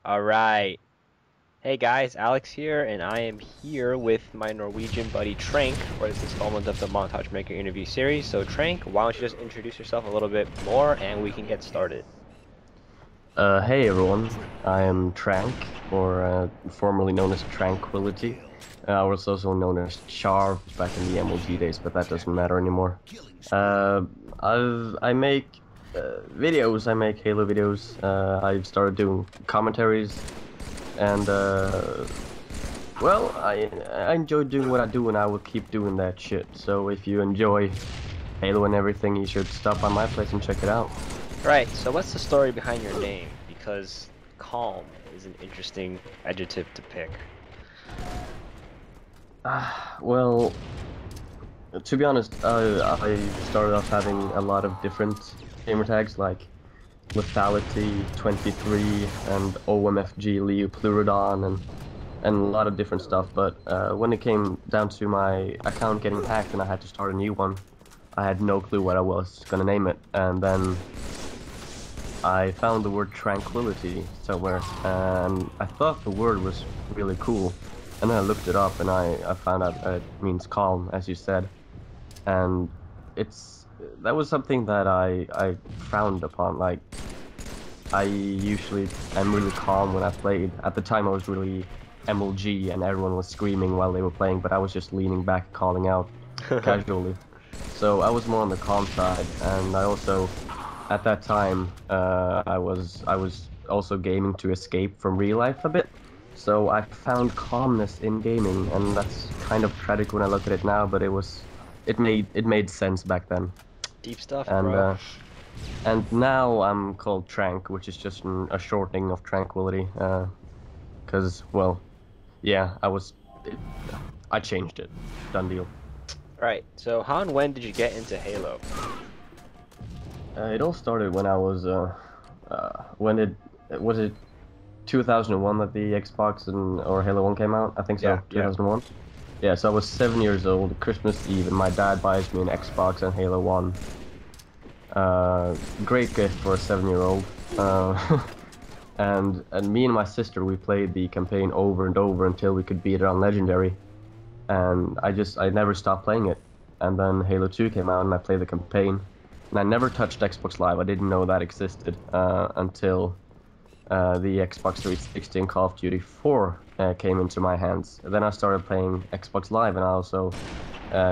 All right. Hey guys, Alex here, and I am here with my Norwegian buddy tranQ for this installment of the Montage Maker Interview series. So tranQ, why don't you just introduce yourself a little bit more and we can get started. Hey everyone, I am tranQ, or formerly known as Tranquility. I was also known as Char back in the MLG days, but that doesn't matter anymore. Uh, I make videos. I make Halo videos. I've started doing commentaries, and well, I enjoy doing what I do, and I will keep doing that shit. So if you enjoy Halo and everything, you should stop by my place and check it out. Right, so what's the story behind your name? Because calm is an interesting adjective to pick. Well, to be honest, I started off having a lot of different gamer tags like Lethality 23 and OMFG Leo Pleurodon and a lot of different stuff. But when it came down to my account getting hacked and I had to start a new one, I had no clue what I was gonna name it, and then I found the word tranquility somewhere, and I thought the word was really cool. And then I looked it up, and I found out it means calm, as you said. And that was something that I frowned upon. Like, I'm really calm when I played. At the time I was really MLG, and everyone was screaming while they were playing, but I was just leaning back, calling out casually. So I was more on the calm side, and I also, at that time, I was also gaming to escape from real life a bit. So I found calmness in gaming, and that's kind of tragic when I look at it now. But it made sense back then. Deep stuff, And bro. and now I'm called tranQ, which is just a shortening of tranquility. Because well, yeah, I changed it. Done deal. Right, so how and when did you get into Halo? It all started when I was when it was it 2001 that the Xbox or Halo 1 came out? I think so, Yeah. 2001. Yeah, so I was 7 years old, Christmas Eve, and my dad buys me an Xbox and Halo 1. Great gift for a 7-year-old. And me and my sister, we played the campaign over and over until we could beat it on Legendary. And I never stopped playing it. And then Halo 2 came out and I played the campaign. And I never touched Xbox Live. I didn't know that existed until the Xbox 360 and Call of Duty 4 came into my hands. And then I started playing Xbox Live, and I also,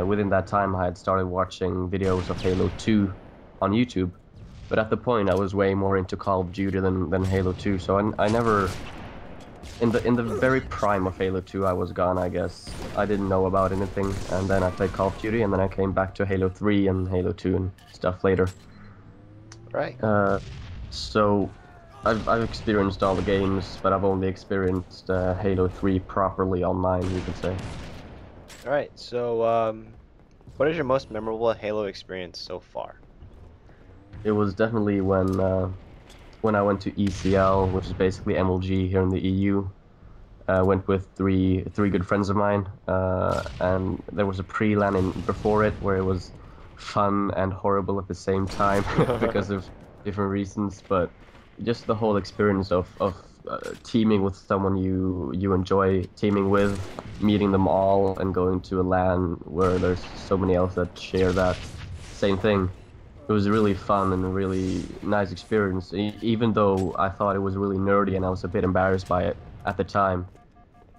within that time, I had started watching videos of Halo 2 on YouTube. But at the point, I was way more into Call of Duty than Halo 2, so I never, in the very prime of Halo 2, I was gone, I guess. I didn't know about anything, and then I played Call of Duty, and then I came back to Halo 3 and Halo 2 and stuff later. Right. So I've experienced all the games, but I've only experienced Halo 3 properly online, you could say. Alright, so what is your most memorable Halo experience so far? It was definitely when I went to ECL, which is basically MLG here in the EU. I went with three good friends of mine, and there was a pre-LAN before it where it was fun and horrible at the same time because of different reasons. But just the whole experience of teaming with someone you enjoy teaming with, meeting them all, and going to a LAN where there's so many else that share that same thing. It was really fun and a really nice experience, even though I thought it was really nerdy and I was a bit embarrassed by it at the time.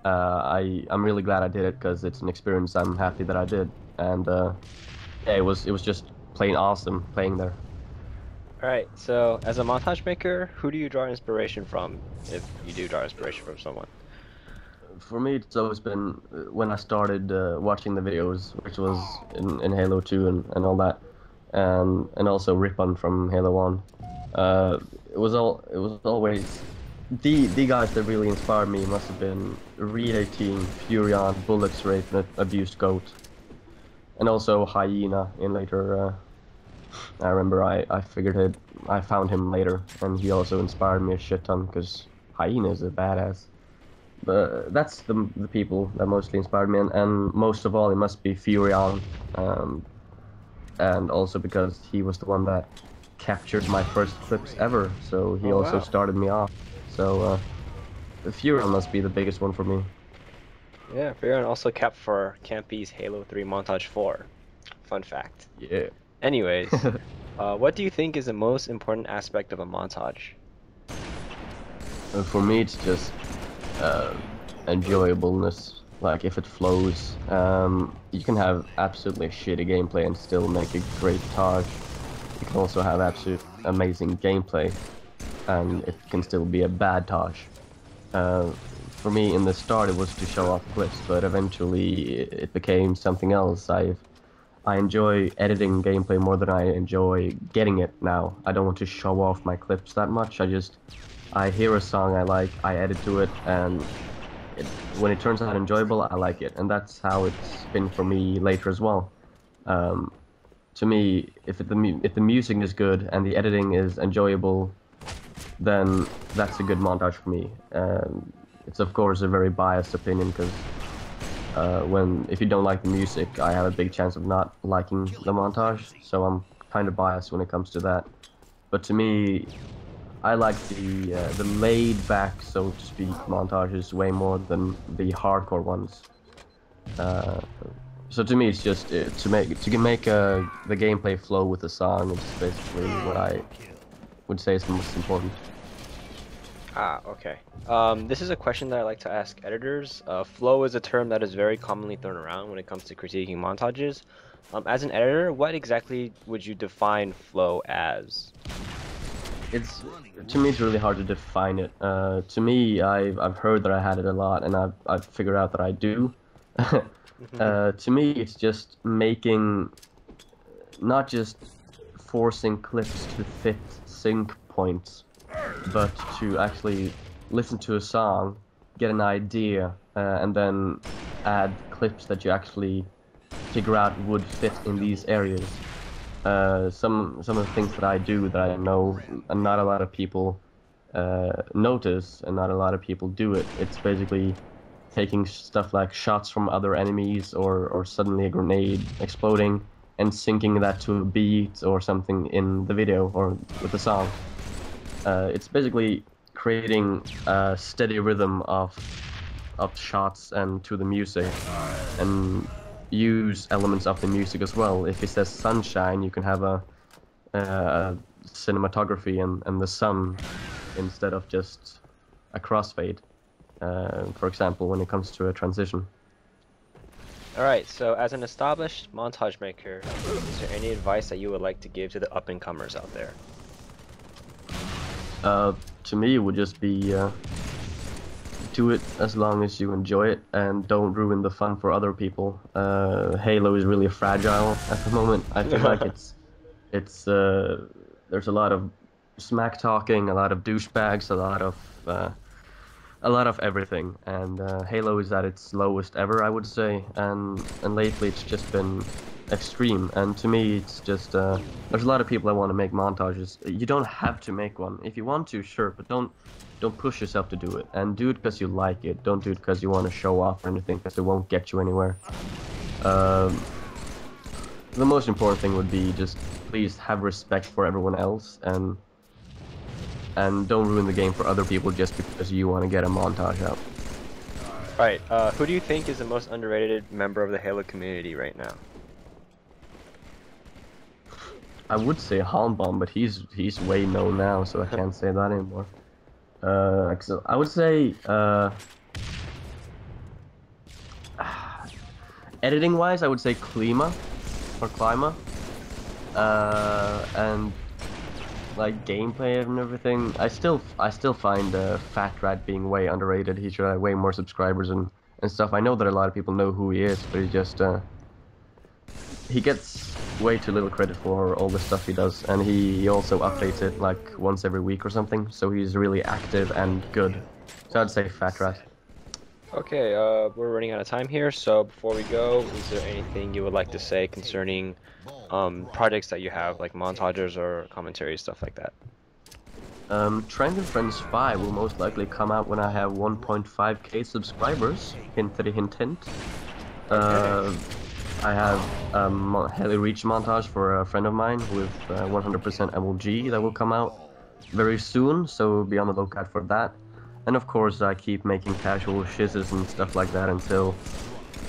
I'm really glad I did it because it's an experience I'm happy that I did, and yeah, it was just plain awesome playing there. Alright, so as a montage maker, who do you draw inspiration from, if you do draw inspiration from someone? For me, it's always been when I started watching the videos, which was in Halo 2 and all that, and also Ripon from Halo 1. It was always the guys that really inspired me must have been Reed 18, Furion, Bullux Wraith, and Abused Goat, and also Hyena in later. I remember I found him later, and he also inspired me a shit ton because Hyena is a badass. But that's the people that mostly inspired me, and most of all, it must be Furion, and also because he was the one that captured my first clips ever, so he Oh also wow. started me off. So Furon must be the biggest one for me. Yeah, Fearon also kept for Campy's Halo 3 Montage 4. Fun fact. Yeah. Anyways, what do you think is the most important aspect of a montage? For me, it's just uh, enjoyableness. Like if it flows, you can have absolutely shitty gameplay and still make a great Taj. You can also have absolute amazing gameplay, and it can still be a bad Taj. Uh, for me, in the start, it was to show off clips, but eventually it became something else. I enjoy editing gameplay more than I enjoy getting it now. I don't want to show off my clips that much. I hear a song I like, I edit to it, and when it turns out enjoyable, I like it. And that's how it's been for me later as well. Um, to me, if the music is good and the editing is enjoyable, then that's a good montage for me. It's of course a very biased opinion because if you don't like the music, I have a big chance of not liking the montage. So I'm kind of biased when it comes to that. But to me, I like the laid back, so to speak, montages way more than the hardcore ones. Uh, so to me, it's just to make the gameplay flow with the song. It's basically what I would say is the most important. Ah, okay. This is a question that I like to ask editors. Flow is a term that is very commonly thrown around when it comes to critiquing montages. As an editor, what exactly would you define flow as? It's to me, it's really hard to define it. To me, I've heard that I had it a lot, and I've figured out that I do. To me, it's just making, not just forcing clips to fit sync points, but to actually listen to a song, get an idea, and then add clips that you actually figure out would fit in these areas. Some of the things that I do that I know not a lot of people notice and not a lot of people do it. It's basically taking stuff like shots from other enemies or suddenly a grenade exploding and syncing that to a beat or something in the video or with the song. It's basically creating a steady rhythm of shots and to the music, and use elements of the music as well. If it says sunshine, you can have a cinematography and the sun instead of just a crossfade. For example, when it comes to a transition. Alright, so as an established montage maker, is there any advice that you would like to give to the up-and-comers out there? To me, it would just be do it as long as you enjoy it and don't ruin the fun for other people. Halo is really fragile at the moment. I feel like it's there's a lot of smack talking, a lot of douchebags, a lot of everything, and Halo is at its lowest ever, I would say, and lately it's just been extreme. And to me, it's just there's a lot of people that want to make montages. You don't have to make one. If you want to, sure, but don't push yourself to do it, and do it because you like it. Don't do it because you want to show off or anything, because it won't get you anywhere. The most important thing would be just please have respect for everyone else, and don't ruin the game for other people just because you want to get a montage out. Right, who do you think is the most underrated member of the Halo community right now? I would say Hanbom, but he's way known now, so I can't say that anymore. So I would say editing wise, I would say Klima or Klima, and like gameplay and everything. I still find Fat Rat being way underrated. He should have way more subscribers and stuff. I know that a lot of people know who he is, but he gets way too little credit for all the stuff he does, and he also updates it like once every week or something, so he's really active and good. So I'd say Fat Rat. Okay, we're running out of time here, so before we go, is there anything you would like to say concerning projects that you have, like montages or commentary, stuff like that? tranQ Friends 5 will most likely come out when I have 1.5k subscribers. Hint, hint, hint. I have a Heli Reach montage for a friend of mine with 100% MLG that will come out very soon, so be on the lookout for that. And of course, I keep making casual shizzes and stuff like that until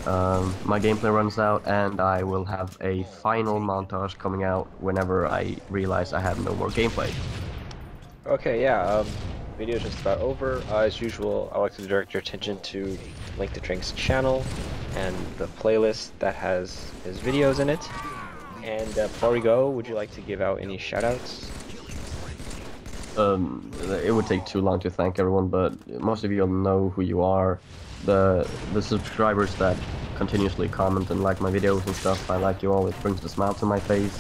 my gameplay runs out, and I will have a final montage coming out whenever I realize I have no more gameplay. Okay, yeah, video is just about over. As usual, I like to direct your attention to link to Trank's channel and the playlist that has his videos in it. And before we go, would you like to give out any shoutouts? It would take too long to thank everyone, but most of you all know who you are. The subscribers that continuously comment and like my videos and stuff, I like you all. It brings a smile to my face.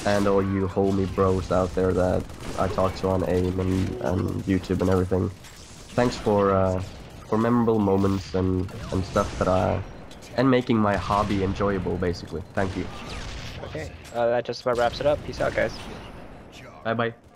And all you homie bros out there that I talk to on AIM and YouTube and everything. Thanks for memorable moments and stuff and making my hobby enjoyable, basically. Thank you. Okay, that just about wraps it up. Peace out, guys. Bye bye.